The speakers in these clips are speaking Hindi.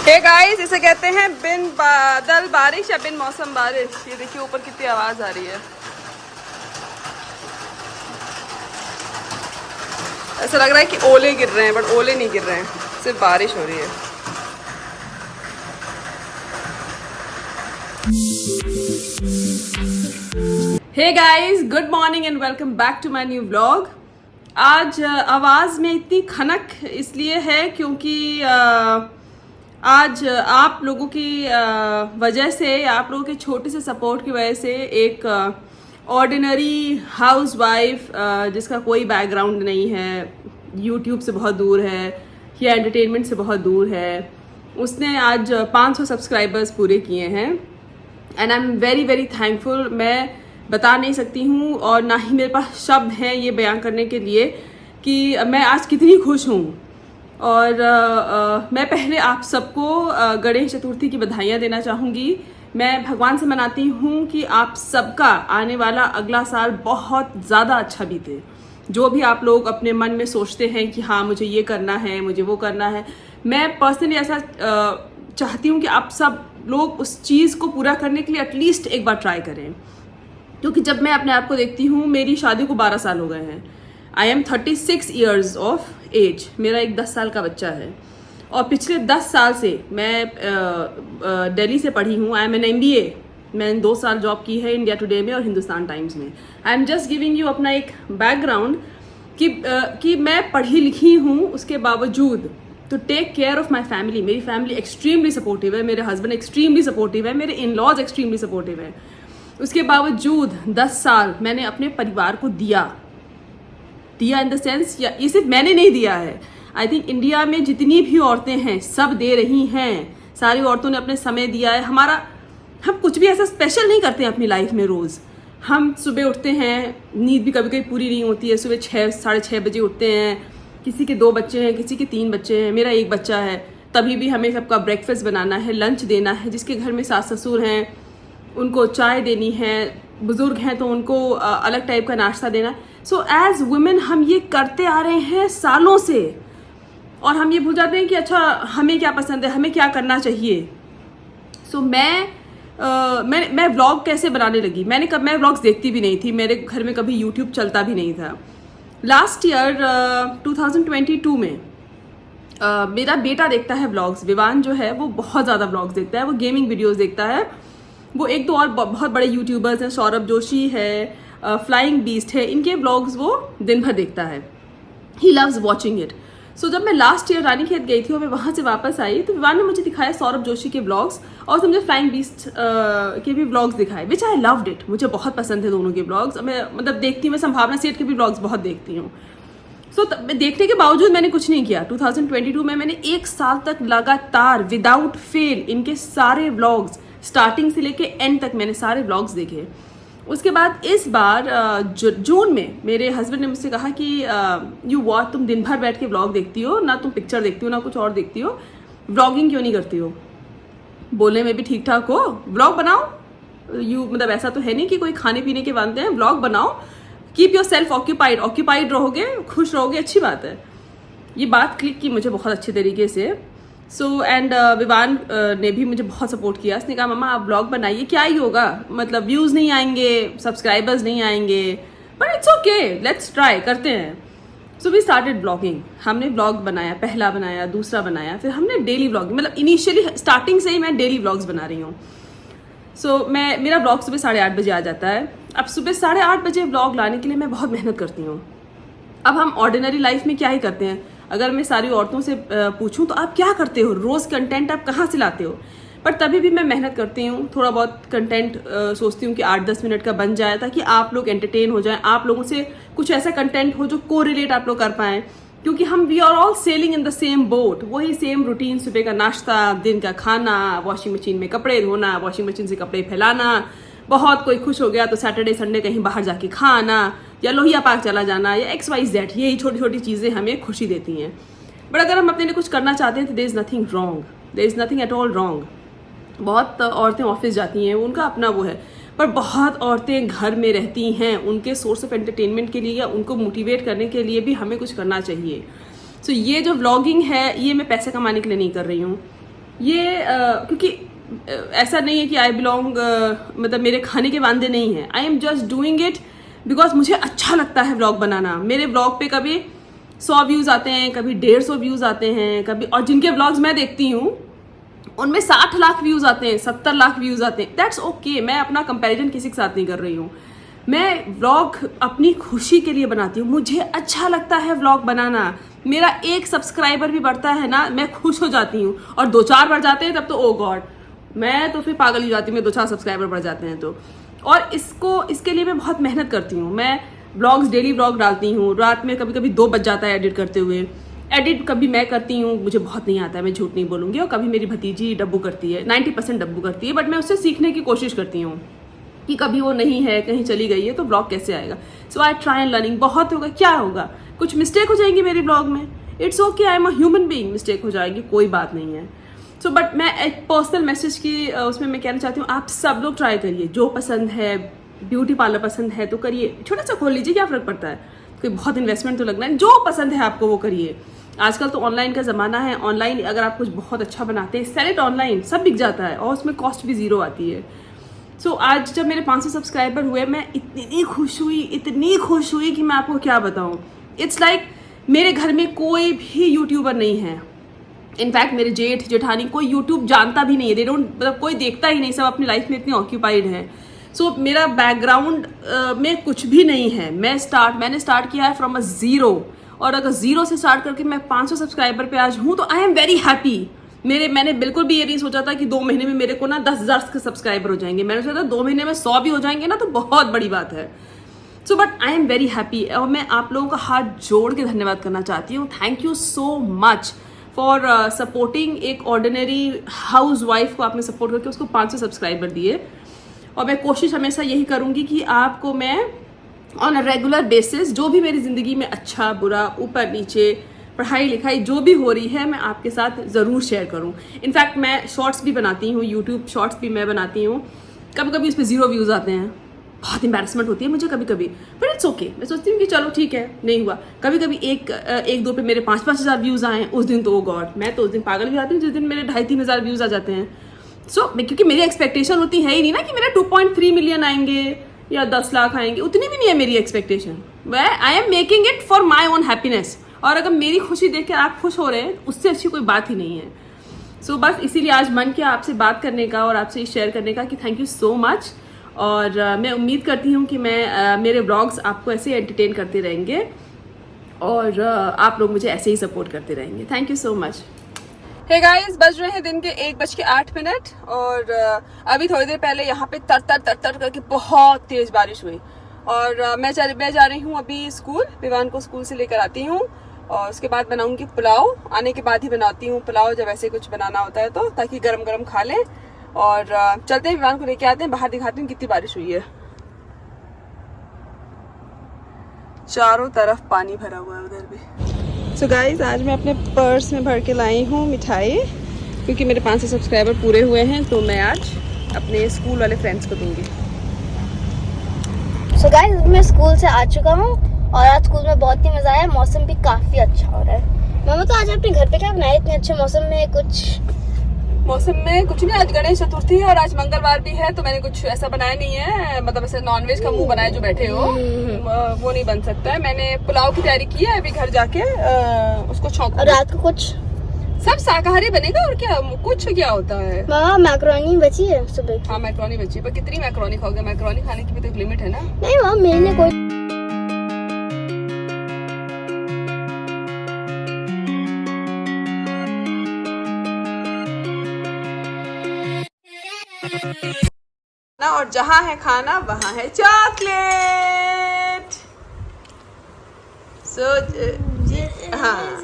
हे गाइस, इसे कहते हैं बिन बादल बारिश या बिन मौसम बारिश। ये देखिए ऊपर कितनी आवाज आ रही है। ऐसा लग रहा है कि ओले गिर रहे हैं, बट ओले नहीं गिर रहे हैं, सिर्फ बारिश हो रही है। Hey guys, good morning and welcome back to my new vlog. आज आवाज़ में इतनी खनक इसलिए है क्योंकि आज आप लोगों की वजह से, आप लोगों के छोटे से सपोर्ट की वजह से एक ऑर्डिनरी हाउस वाइफ जिसका कोई बैकग्राउंड नहीं है, यूट्यूब से बहुत दूर है या एंटरटेनमेंट से बहुत दूर है, उसने आज 500 सब्सक्राइबर्स पूरे किए हैं। And I am very very thankful. मैं बता नहीं सकती हूँ और ना ही मेरे पास शब्द हैं ये बयान करने के लिए कि मैं आज कितनी खुश हूँ। और मैं पहले आप सबको गणेश चतुर्थी की बधाइयाँ देना चाहूँगी। मैं भगवान से मनाती हूँ कि आप सबका आने वाला अगला साल बहुत ज़्यादा अच्छा बीते। जो भी आप लोग अपने मन में सोचते हैं कि हाँ मुझे ये करना है, मुझे वो करना है, मैं पर्सनली ऐसा चाहती हूँ कि आप सब लोग उस चीज़ को पूरा करने के लिए एटलीस्ट एक बार ट्राई करें। क्योंकि जब मैं अपने आप को देखती हूँ, मेरी शादी को 12 साल हो गए हैं। I am 36 years of age. मेरा एक 10 साल का बच्चा है और पिछले 10 साल से मैं दिल्ली से पढ़ी हूँ। I am an MBA। मैंने 2 साल जॉब की है इंडिया टुडे में और हिंदुस्तान टाइम्स में। I am just giving you अपना एक बैकग्राउंड कि मैं पढ़ी लिखी हूँ, उसके बावजूद तो take care of my family. मेरी फैमिली एक्सट्रीमली सपोर्टिव है, मेरे हस्बैंड एक्सट्रीमली सपोर्टिव है, मेरे इन लॉज एक्सट्रीमली सपोर्टिव है। उसके बावजूद 10 साल मैंने अपने परिवार को दिया इन द सेंस, या ये सिर्फ मैंने नहीं दिया है, आई थिंक इंडिया में जितनी भी औरतें हैं सब दे रही हैं। सारी औरतों ने अपने समय दिया है। हम कुछ भी ऐसा स्पेशल नहीं करते हैं अपनी लाइफ में। रोज़ हम सुबह उठते हैं, नींद भी कभी कभी पूरी नहीं होती है, सुबह 6 साढ़े 6 बजे उठते हैं। किसी के 2 बच्चे हैं, किसी के 3 बच्चे हैं, मेरा 1 बच्चा है। तभी भी हमें सबका ब्रेकफास्ट बनाना है, लंच देना है। जिसके घर में सास ससुर हैं उनको चाय देनी है, बुजुर्ग हैं तो उनको अलग टाइप का नाश्ता देना। सो एज वुमेन हम ये करते आ रहे हैं सालों से, और हम ये भूल जाते हैं कि अच्छा हमें क्या पसंद है, हमें क्या करना चाहिए। सो मैं व्लॉग कैसे बनाने लगी। मैं व्लॉग्स देखती भी नहीं थी, मेरे घर में कभी यूट्यूब चलता भी नहीं था। लास्ट ईयर 2022 में मेरा बेटा देखता है व्लॉग्स। विवान जो है वो बहुत ज़्यादा व्लॉग्स देखता है, वो गेमिंग वीडियोज़ देखता है। वो एक दो और बहुत बड़े यूट्यूबर्स हैं, सौरभ जोशी है, फ्लाइंग बीस्ट है, इनके व्लॉग्स वो दिन भर देखता है। He loves watching it. So जब मैं लास्ट ईयर रानीखेत गई थी और मैं वहाँ से वापस आई तो विवान ने मुझे दिखाया सौरभ जोशी के व्लॉग्स और उसने मुझे फ्लाइंग बीस्ट के भी व्लॉग्स दिखाए, विच आई लव्ड इट। मुझे बहुत पसंद है दोनों के व्लॉग्स। मैं मतलब देखती हूँ, मैं संभावना सेठ के भी व्लॉग्स बहुत देखती हूँ। सो देखने के बावजूद मैंने कुछ नहीं किया। 2022 में मैंने 1 साल तक लगातार विदाउट फेल इनके सारे व्लॉग्स स्टार्टिंग से लेके एंड तक मैंने सारे व्लॉग्स देखे। उसके बाद इस बार जून में मेरे हस्बैंड ने मुझसे कहा कि तुम दिन भर बैठ के व्लॉग देखती हो, ना तुम पिक्चर देखती हो ना कुछ और देखती हो, व्लॉगिंग क्यों नहीं करती हो। बोलने में भी ठीक ठाक हो, व्लॉग बनाओ। मतलब ऐसा तो है नहीं कि कोई खाने पीने के बनते हैं, व्लॉग बनाओ। कीप योर सेल्फ ऑक्यूपाइड रहोगे, खुश रहोगे, अच्छी बात है। ये बात क्लिक की मुझे बहुत अच्छे तरीके से। एंड विवान ने भी मुझे बहुत सपोर्ट किया। उसने कहा मम्मा आप ब्लॉग बनाइए, क्या ही होगा, मतलब व्यूज़ नहीं आएंगे, सब्सक्राइबर्स नहीं आएंगे, but it's okay, let's try, करते हैं। So we started blogging. हमने ब्लॉग बनाया, पहला बनाया, दूसरा बनाया, फिर हमने डेली ब्लॉगिंग, मतलब इनिशियली स्टार्टिंग से ही मैं डेली ब्लॉग्स बना रही हूँ। मेरा ब्लॉग सुबह 8:30 बजे आ जाता है। अब सुबह 8:30 बजे ब्लॉग लाने के लिए मैं बहुत मेहनत करती हूँ। अब हम ऑर्डिनरी लाइफ में क्या ही करते हैं। अगर मैं सारी औरतों से पूछूं तो आप क्या करते हो, रोज़ कंटेंट आप कहाँ से लाते हो। पर तभी भी मैं मेहनत करती हूँ, थोड़ा बहुत कंटेंट सोचती हूँ कि 8-10 मिनट का बन जाए ताकि आप लोग एंटरटेन हो जाएं, आप लोगों से कुछ ऐसा कंटेंट हो जो कोरिलेट आप लोग कर पाएँ। क्योंकि we are all sailing in the same boat. वही सेम रूटीन, सुबह का नाश्ता, दिन का खाना, वॉशिंग मशीन में कपड़े धोना, वॉशिंग मशीन से कपड़े फैलाना, बहुत कोई खुश हो गया तो सैटरडे संडे कहीं बाहर जाके खाना या लोहिया पार्क चला जाना या XYZ, यही छोटी छोटी चीज़ें हमें खुशी देती हैं। बट अगर हम अपने लिए कुछ करना चाहते हैं तो there is nothing wrong, there is nothing at all wrong. बहुत औरतें ऑफिस जाती हैं, उनका अपना वो है, पर बहुत औरतें घर में रहती हैं, उनके सोर्स ऑफ एंटरटेनमेंट के लिए या उनको मोटिवेट करने के लिए भी हमें कुछ करना चाहिए। सो ये जो व्लॉगिंग है ये मैं पैसे कमाने के लिए नहीं कर रही हूँ। ये क्योंकि ऐसा नहीं है कि आई बिलोंग मतलब मेरे खाने के वांदे नहीं हैं। I am just doing it because मुझे अच्छा लगता है व्लॉग बनाना। मेरे व्लॉग पे कभी 100 व्यूज़ आते हैं, कभी 150 व्यूज़ आते हैं, कभी, और जिनके व्लॉग्स मैं देखती हूँ उनमें 60 लाख व्यूज़ आते हैं, 70 लाख व्यूज़ आते हैं। That's okay. मैं अपना कंपैरिजन किसी के साथ नहीं कर रही हूँ। मैं व्लॉग अपनी खुशी के लिए बनाती हूँ। मुझे अच्छा लगता है व्लॉग बनाना। मेरा एक सब्सक्राइबर भी बढ़ता है ना, मैं खुश हो जाती हूँ। और 2-4 बढ़ जाते हैं तब तो ओ गॉड, मैं तो फिर पागल ही जाती हूँ। 2-4 सब्सक्राइबर बढ़ जाते हैं तो। और इसके लिए मैं बहुत मेहनत करती हूँ। मैं व्लॉग्स, डेली व्लॉग डालती हूँ। रात में कभी कभी 2 बज जाता है एडिट करते हुए। एडिट कभी मैं करती हूँ, मुझे बहुत नहीं आता है, मैं झूठ नहीं बोलूँगी। और कभी मेरी भतीजी डब्बू करती है, 90% डब्बू करती है। बट मैं उससे सीखने की कोशिश करती हूँ कि कभी वो नहीं है, कहीं चली गई है, तो ब्लॉग कैसे आएगा। सो आई ट्राई एंड लर्निंग। बहुत होगा, क्या होगा, कुछ मिस्टेक हो जाएंगी मेरे ब्लॉग में, it's okay, I am a human being. Mistake हो जाएगी, कोई बात नहीं है। सो बट मैं एक पर्सनल मैसेज की उसमें मैं कहना चाहती हूँ, आप सब लोग ट्राई करिए। जो पसंद है, ब्यूटी पार्लर पसंद है तो करिए, छोटा सा खोल लीजिए, क्या फ़र्क पड़ता है, कोई बहुत इन्वेस्टमेंट तो लगना है। जो पसंद है आपको वो करिए। आजकल तो ऑनलाइन का ज़माना है। ऑनलाइन अगर आप कुछ बहुत अच्छा बनाते हैं, सेल इट ऑनलाइन, सब बिक जाता है और उसमें कॉस्ट भी ज़ीरो आती है। सो आज जब मेरे 500 सब्सक्राइबर हुए, मैं इतनी खुश हुई कि मैं आपको क्या बताऊँ। इट्स लाइक मेरे घर में कोई भी यूट्यूबर नहीं है। इनफैक्ट मेरे जेठ जेठानी कोई यूट्यूब जानता भी नहीं है। दे डोंट, मतलब कोई देखता ही नहीं, सब अपनी लाइफ में इतनी ऑक्यूपाइड है। सो मेरा बैकग्राउंड में कुछ भी नहीं है। मैंने स्टार्ट किया है फ्रॉम अ ज़ीरो। और अगर ज़ीरो से स्टार्ट करके मैं 500 सब्सक्राइबर पे आज हूँ तो आई एम वेरी हैप्पी। मैंने बिल्कुल भी ये नहीं सोचा था कि 2 महीने में मेरे को ना 10,000 के सब्सक्राइबर हो जाएंगे। मैंने सोचा था 2 महीने में 100 भी हो जाएंगे ना तो बहुत बड़ी बात है। So but I am very happy. और मैं आप लोगों का हाथ जोड़ के धन्यवाद करना चाहती हूँ। Thank you so much for supporting. एक ऑर्डिनरी हाउस वाइफ को आपने सपोर्ट करके उसको 500 सब्सक्राइबर दिए। और मैं कोशिश हमेशा यही करूँगी कि आपको मैं ऑन अ रेगुलर बेसिस, जो भी मेरी ज़िंदगी में अच्छा बुरा, ऊपर नीचे, पढ़ाई लिखाई जो भी हो रही है, मैं आपके साथ ज़रूर शेयर करूं। इनफैक्ट मैं शॉर्ट्स भी बनाती हूँ, यूट्यूब शॉर्ट्स भी मैं बनाती हूँ। कभी कभी उस पर 0 व्यूज़ आते हैं, बहुत एम्बैरसमेंट होती है मुझे कभी कभी, बट इट्स ओके। मैं सोचती हूँ कि चलो ठीक है, नहीं हुआ। कभी कभी एक दो पे मेरे 5-5 हज़ार व्यूज़ आए उस दिन, तो ओ गॉड, मैं तो उस दिन पागल भी आती हूँ जिस दिन मेरे 2,500-3 हज़ार व्यूज़ आ जाते हैं। सो क्योंकि मेरी एक्सपेक्टेशन होती है ही नहीं ना कि मेरे 2.3 मिलियन आएंगे या 10 लाख आएंगे, उतनी भी नहीं है मेरी expectation. I am making it for my own happiness. और अगर मेरी खुशी देख कर आप खुश हो रहे हैं, उससे अच्छी कोई बात ही नहीं है। सो बस इसीलिए आज मन किया आपसे बात करने का और आपसे शेयर करने का कि थैंक यू सो मच। और मैं उम्मीद करती हूँ कि मेरे व्लॉग्स आपको ऐसे एंटरटेन करते रहेंगे और आप लोग मुझे ऐसे ही सपोर्ट करते रहेंगे। Thank you so much. Hey guys, बज रहे हैं दिन के 1:08 और अभी थोड़ी देर पहले यहाँ पे तर करके बहुत तेज बारिश हुई। और मैं जा रही हूँ अभी स्कूल। विवान को स्कूल से लेकर आती हूँ और उसके बाद बनाऊंगी पुलाव। आने के बाद ही बनाती हूँ पुलाव, जब ऐसे कुछ बनाना होता है तो, ताकि गरम गरम खा लें। और चलते हैं, विवान को लेके आते हैं, बाहर दिखाती हूँ कितनी बारिश हुई है। चारों तरफ पानी भरा हुआ है उधर भी। सो गाइज, आज मैं अपने पर्स में भर के लाई हूँ मिठाई, क्योंकि मेरे 500 सब्सक्राइबर पूरे हुए हैं तो मैं आज अपने स्कूल वाले फ्रेंड्स को दूंगी। सो गाइज, मैं स्कूल से आ चुका हूँ और आज स्कूल में बहुत ही मजा आया। मौसम भी काफी अच्छा हो रहा है। मामा, तो आज अपने घर पे क्या बनाया इतने अच्छे मौसम में? मौसम में कुछ नहीं, आज गणेश चतुर्थी है और आज मंगलवार भी है, तो मैंने कुछ ऐसा बनाया नहीं है। मतलब ऐसे नॉनवेज का मुंह बनाया जो बैठे हो, वो नहीं बन सकता है। मैंने पुलाव की तैयारी की है, अभी घर जाके उसको छौंक। और रात को कुछ सब शाकाहारी बनेगा और क्या, कुछ क्या होता है। मामा, मैक्रोनी बची है सुबह। हाँ, मैक्रोनी बची है, पर कितनी मैक्रोनी खाओगे? मैक्रोनी खाने की भी तो एक लिमिट है ना। नहीं मामा, मैंने कोई ना, और जहाँ है खाना वहाँ है चॉकलेट। हाँ,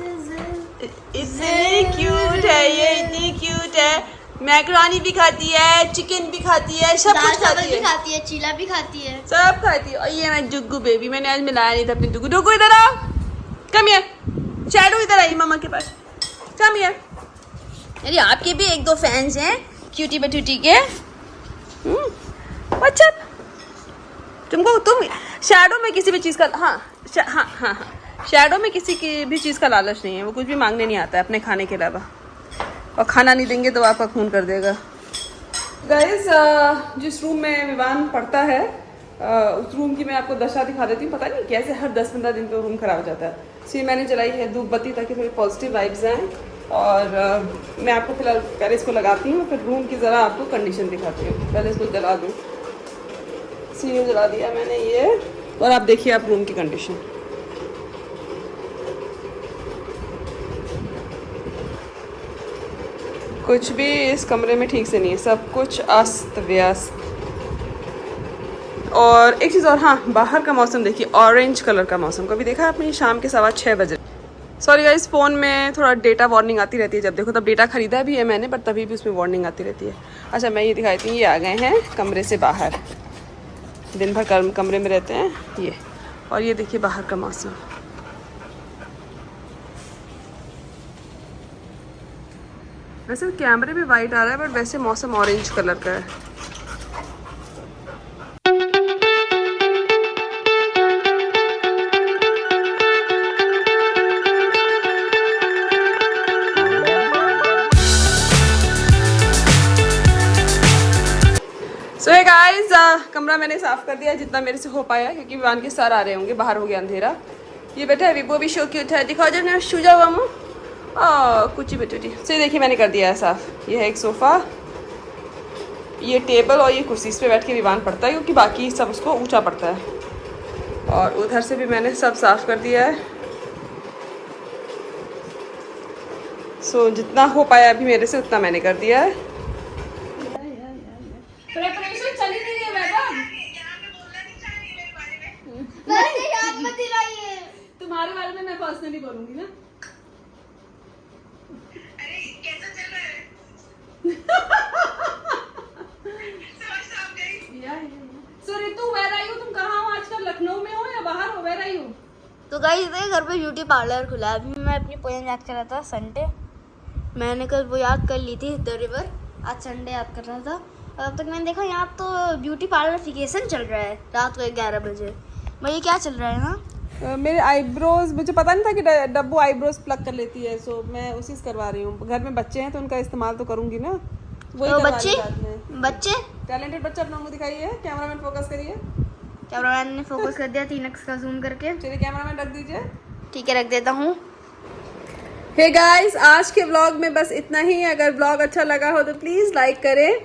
इतनी क्यूट है ये, इतनी क्यूट है। मैक्रोनी भी खाती है, चिकन भी खाती है, सब कुछ खाती है, खाती है, चीला भी खाती है, सब खाती है। और ये मैं जुग्गू बेबी, मैंने आज मिलाया नहीं था अपनी जुग्गू। डुगू इधर आओ, कम हियर। शैडो इधर आई मामा के पास, कम हियर। अरे आपके भी 1-2 फैंस हैं क्यूटी बटूटी के। अच्छा, तुम शैडो में किसी भी चीज़ का, हाँ, शैडो में किसी की भी चीज़ का लालच नहीं है। वो कुछ भी मांगने नहीं आता है अपने खाने के अलावा। और खाना नहीं देंगे तो आपका खून कर देगा। गाइस जिस रूम में विवान पढ़ता है उस रूम की मैं आपको दशा दिखा देती हूँ। पता नहीं कैसे हर 10-15 दिन पे रूम खराब हो जाता है। इसलिए मैंने जलाई है धूप बत्ती ताकि थोड़ी पॉजिटिव वाइब्स आएँ। और मैं आपको फिलहाल पहले इसको लगाती हूँ, फिर रूम की ज़रा आपको कंडीशन दिखाती हूँ। पहले इसको जला दूँ, सीरियल जला दिया मैंने ये, और आप देखिए आप रूम की कंडीशन। कुछ भी इस कमरे में ठीक से नहीं है, सब कुछ अस्त व्यस्त। और एक चीज़ और, हाँ बाहर का मौसम देखिए, ऑरेंज कलर का मौसम। कभी देखा आपने शाम के 6:15 बजे। सॉरी गाइस, फ़ोन में थोड़ा डेटा वार्निंग आती रहती है जब देखो तब। डेटा ख़रीदा भी है मैंने पर तभी भी उसमें वार्निंग आती रहती है। अच्छा मैं ये दिखाई थी, ये आ गए हैं कमरे से बाहर, दिन भर कमरे में रहते हैं ये। और ये देखिए बाहर का मौसम। वैसे कैमरे में वाइट आ रहा है बट वैसे मौसम ऑरेंज कलर का है। सो हे गाइस, कमरा मैंने साफ कर दिया जितना मेरे से हो पाया, क्योंकि विवान के सर आ रहे होंगे, बाहर हो गया अंधेरा। ये बैठा है विबो भी, शो क्यूट है, दिखाओ जब ना शूजा हुआ मुँह। कुछ ही बेटी। सो ये देखिए मैंने कर दिया है साफ। ये है एक सोफ़ा, ये टेबल और ये कुर्सी, इस पे बैठ के विवान पढ़ता है क्योंकि बाकी सब उसको ऊंचा पड़ता है। और उधर से भी मैंने सब साफ कर दिया है। सो जितना हो पाया अभी मेरे से उतना मैंने कर दिया है। प्रिपरेशन चल ही नहीं रही है मैडम। तुम्हारे बारे में मैं पर्सनली बोलूंगी ना। अरे कैसा चल रहा है? सो रितु, वेयर आर यू? तुम कहाँ हो आजकल? लखनऊ में हो या बाहर हो? Where are you? तो गाइस घर पे ब्यूटी पार्लर खुला है। अभी मैं अपनी पोएम याद कर रहा था, संडे मैंने कल वो याद कर ली थी, द रिवर। आज संडे याद कर रहा था और अब तक मैंने देखा यहाँ तो ब्यूटी पार्लरिफिकेशन चल रहा है रात को 11 बजे। भैया क्या चल रहा है ना? मेरे आईब्रोज, मुझे पता नहीं था कि डब्बू आईब्रोज प्लग कर लेती है। सो मैं उसी से करवा रही हूँ। घर में बच्चे हैं तो उनका इस्तेमाल तो करूँगी ना। वही तो करवा रही हूँ साथ में। बच्चे टैलेंटेड बच्चा अपना मुँह दिखाइए। कैमरामैन फोकस करिए। कैमरामैन ने फोकस कर दिया 3x का जूम करके। चलिए कैमरामैन रख दीजिए। ठीक है, रख देता हूँ। हे गाइस, आज के व्लॉग में बस इतना ही। अगर व्लॉग अच्छा लगा हो तो प्लीज़ लाइक करें,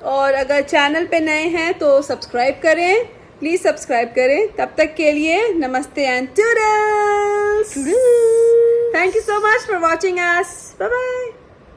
और अगर चैनल पे नए हैं तो सब्सक्राइब करें। प्लीज़ सब्सक्राइब करें। तब तक के लिए नमस्ते and toodles. Thank you so much for watching us. Bye bye.